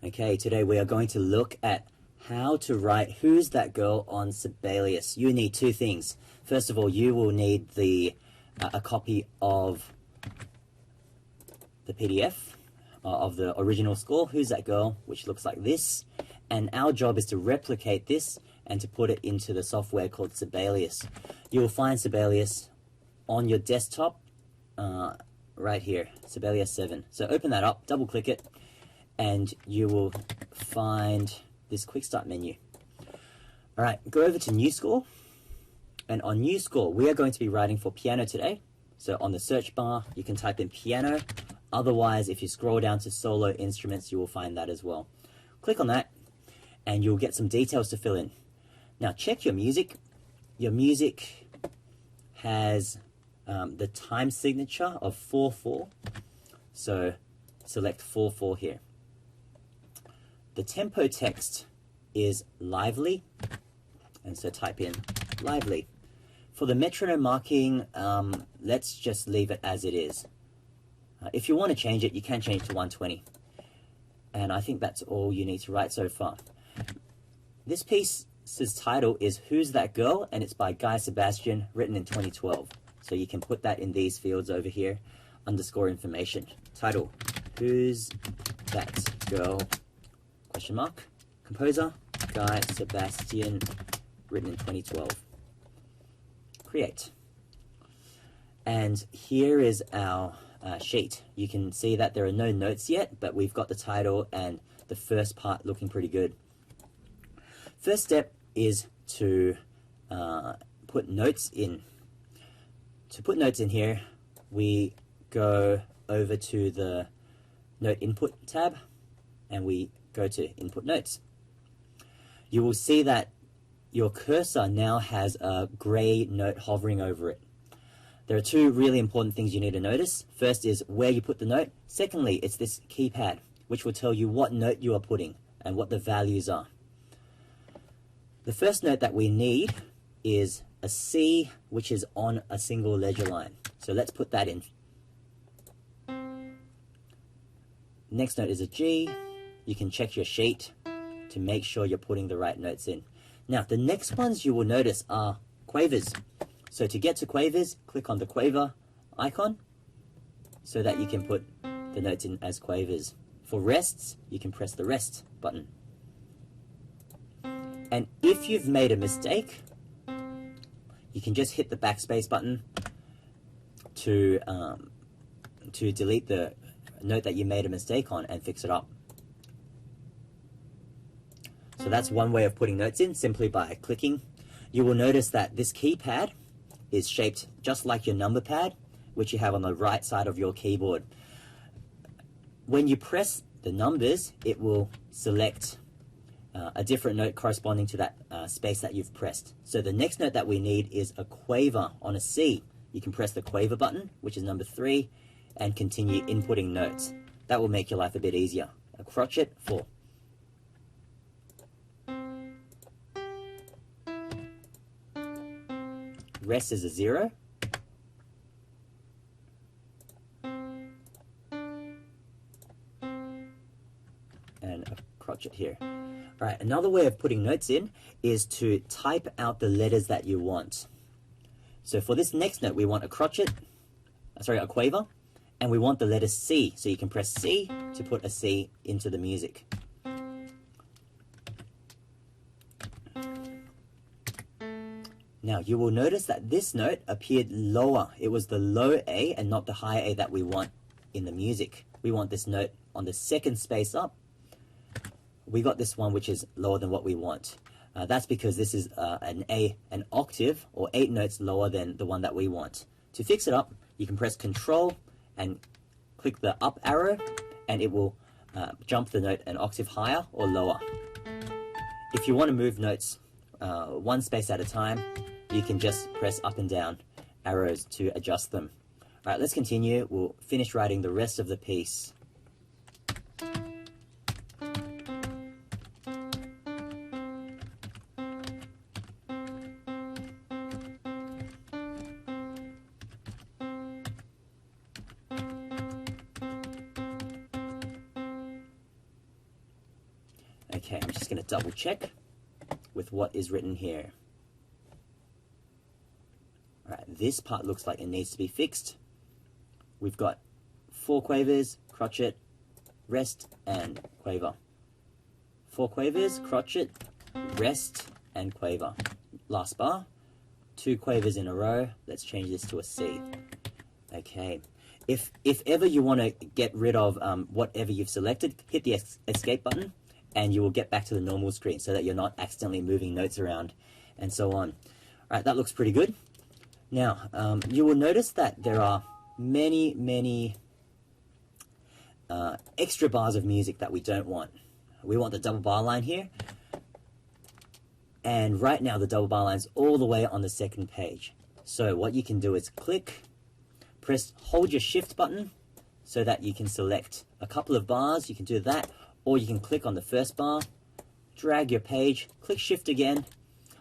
Okay, today we are going to look at how to write Who's That Girl on Sibelius. You need two things. First of all, you will need a copy of the PDF of the original score, Who's That Girl, which looks like this. And our job is to replicate this and to put it into the software called Sibelius. You will find Sibelius on your desktop right here, Sibelius 7. So open that up, double click it, and you will find this quick start menu. All right, go over to new score, and on new score we are going to be writing for piano today. So on the search bar you can type in piano. Otherwise, if you scroll down to solo instruments, you will find that as well. Click on that and you'll get some details to fill in. Now check your music. Your music has the time signature of 4/4, so select 4/4 here. The tempo text is lively, and so type in lively. For the metronome marking, let's just leave it as it is. If you want to change it, you can change it to 120. And I think that's all you need to write so far. This piece's title is Who's That Girl? And it's by Guy Sebastian, written in 2012. So you can put that in these fields over here, underscore information. Title, Who's That Girl? Question mark. Composer, Guy Sebastian, written in 2012. Create. And here is our sheet. You can see that there are no notes yet, but we've got the title and the first part looking pretty good. First step is to put notes in. To put notes in here, we go over to the Note Input tab, and we go to Input Notes. You will see that your cursor now has a gray note hovering over it. There are two really important things you need to notice. First is where you put the note. Secondly, it's this keypad, which will tell you what note you are putting and what the values are. The first note that we need is a C, which is on a single ledger line. So let's put that in. Next note is a G. You can check your sheet to make sure you're putting the right notes in. Now, the next ones you will notice are quavers. So to get to quavers, click on the quaver icon so that you can put the notes in as quavers. For rests, you can press the rest button. And if you've made a mistake, you can just hit the backspace button to delete the note that you made a mistake on and fix it up. So that's one way of putting notes in, simply by clicking. You will notice that this keypad is shaped just like your number pad, which you have on the right side of your keyboard. When you press the numbers, it will select a different note corresponding to that space that you've pressed. So the next note that we need is a quaver on a C. You can press the quaver button, which is number 3, and continue inputting notes. That will make your life a bit easier. A crotchet, 4. Rest is a 0. And a crotchet here. All right, another way of putting notes in is to type out the letters that you want. So for this next note, we want a crotchet, a quaver, and we want the letter C. So you can press C to put a C into the music. Now you will notice that this note appeared lower. It was the low A and not the high A that we want in the music. We want this note on the second space up. We got this one which is lower than what we want. That's because this is an octave or 8 notes lower than the one that we want. To fix it up, you can press Control and click the up arrow, and it will jump the note an octave higher or lower. If you want to move notes one space at a time, you can just press up and down arrows to adjust them. All right, let's continue. We'll finish writing the rest of the piece. Okay, I'm just going to double check with what is written here. Alright, this part looks like it needs to be fixed. We've got 4 quavers, crotchet, rest, and quaver. 4 quavers, crotchet, rest, and quaver. Last bar, 2 quavers in a row. Let's change this to a C. Okay. If ever you want to get rid of whatever you've selected, hit the escape button, and you will get back to the normal screen so that you're not accidentally moving notes around and so on. Alright, that looks pretty good. Now, you will notice that there are many extra bars of music that we don't want. We want the double bar line here, and right now the double bar line's all the way on the second page. So what you can do is hold your shift button so that you can select a couple of bars. You can do that, or you can click on the first bar, drag your page, click shift again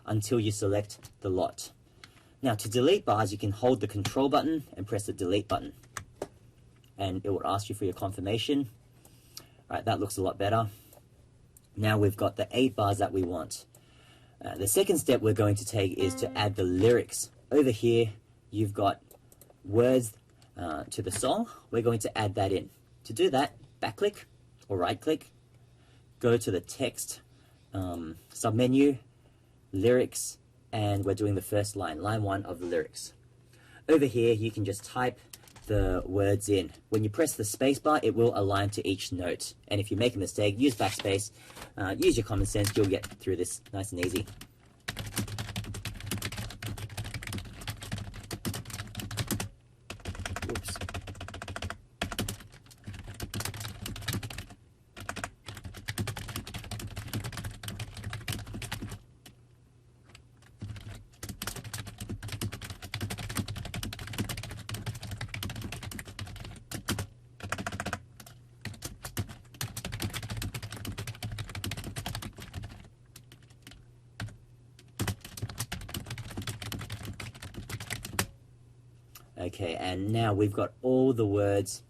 until you select the lot. Now to delete bars, you can hold the control button and press the delete button, and it will ask you for your confirmation. Alright, that looks a lot better. Now we've got the 8 bars that we want. The second step we're going to take is to add the lyrics. Over here, you've got words to the song. We're going to add that in. To do that, back click or right click, go to the text submenu, lyrics, and we're doing the first line, line 1 of the lyrics. Over here, you can just type the words in. When you press the space bar, it will align to each note. And if you make a mistake, use backspace, use your common sense, you'll get through this nice and easy. Oops. Okay, and now we've got all the words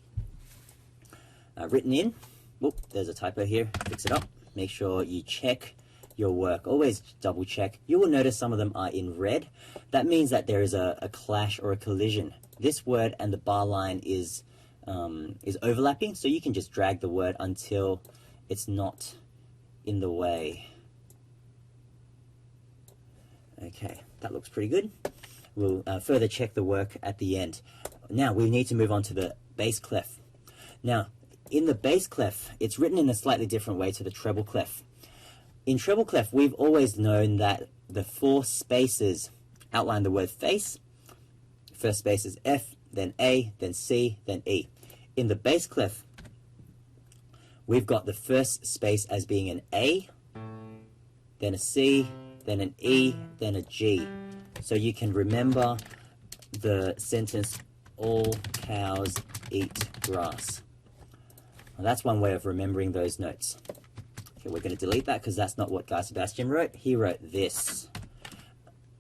written in. Whoop, there's a typo here. Fix it up. Make sure you check your work. Always double check. You will notice some of them are in red. That means that there is a clash or a collision. This word and the bar line is overlapping, so you can just drag the word until it's not in the way. Okay, that looks pretty good. We'll further check the work at the end. Now we need to move on to the bass clef. Now, in the bass clef, it's written in a slightly different way to the treble clef. In treble clef, we've always known that the 4 spaces outline the word face. First space is F, then A, then C, then E. In the bass clef, we've got the first space as being an A, then a C, then an E, then a G. So you can remember the sentence, all cows eat grass. Well, that's one way of remembering those notes. Okay, we're going to delete that because that's not what Guy Sebastian wrote. He wrote this,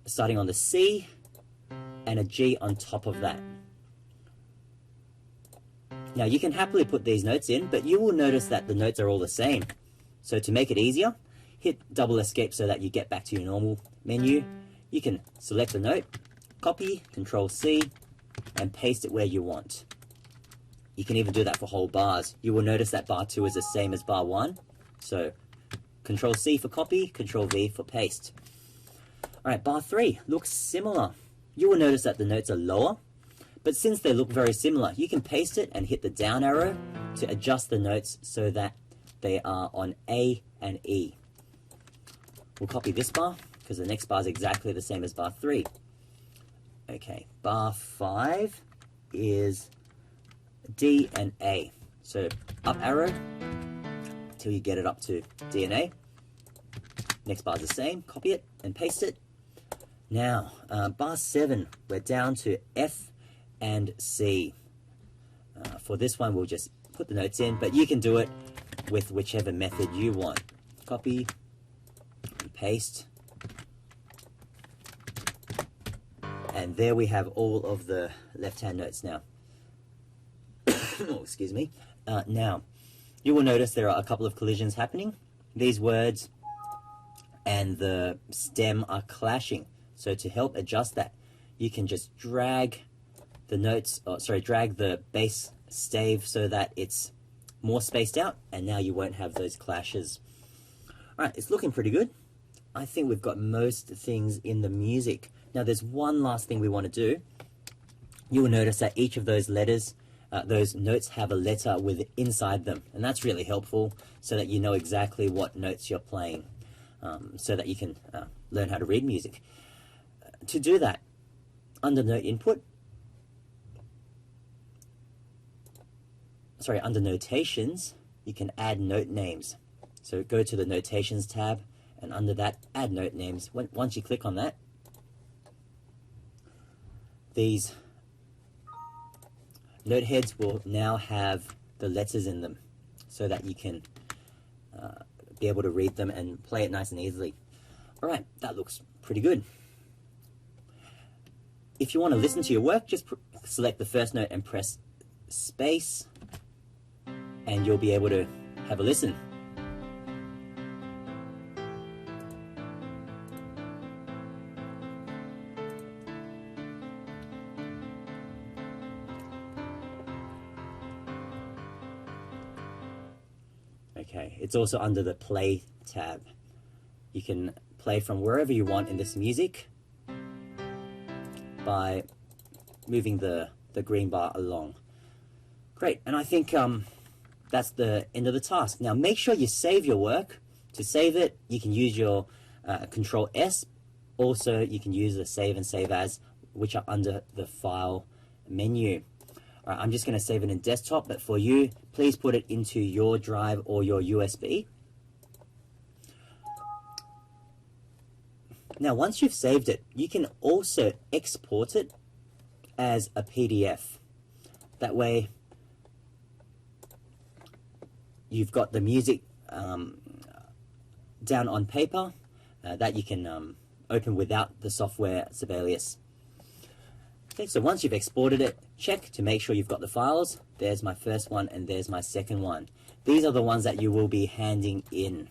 starting on the C and a G on top of that. Now you can happily put these notes in, but you will notice that the notes are all the same. So to make it easier, hit double escape so that you get back to your normal menu. You can select a note, copy, Control C, and paste it where you want. You can even do that for whole bars. You will notice that bar 2 is the same as bar 1. So Control C for copy, Control V for paste. Alright, bar 3 looks similar. You will notice that the notes are lower, but since they look very similar, you can paste it and hit the down arrow to adjust the notes so that they are on A and E. We'll copy this bar, because the next bar is exactly the same as bar 3. Okay, bar 5 is D and A. So up arrow until you get it up to D and A. Next bar is the same, copy it and paste it. Now, bar 7, we're down to F and C. For this one, we'll just put the notes in, but you can do it with whichever method you want. Copy and paste. And there we have all of the left-hand notes now. Oh, excuse me. Now, you will notice there are a couple of collisions happening. these words and the stem are clashing. So to help adjust that, you can just drag the notes, drag the bass stave so that it's more spaced out, and now you won't have those clashes. Alright, it's looking pretty good. I think we've got most things in the music. Now there's one last thing we want to do. You will notice that each of those letters, those notes have a letter inside them, and that's really helpful so that you know exactly what notes you're playing, so that you can learn how to read music. To do that, under note input, under notations, you can add note names. So go to the notations tab, and under that, add note names. Once you click on that, these note heads will now have the letters in them so that you can be able to read them and play it nice and easily. Alright, that looks pretty good. If you want to listen to your work, just select the first note and press space, and you'll be able to have a listen. Okay, it's also under the play tab. You can play from wherever you want in this music by moving the green bar along. Great, and I think that's the end of the task. Now make sure you save your work. To save it, you can use your Control S. Also, you can use the Save and Save As, which are under the File menu. All right, I'm just going to save it in desktop, but for you, please put it into your drive or your USB. Now, once you've saved it, you can also export it as a PDF. That way, you've got the music down on paper that you can open without the software Sibelius. Okay, so once you've exported it, check to make sure you've got the files. There's my first one and there's my second one. These are the ones that you will be handing in.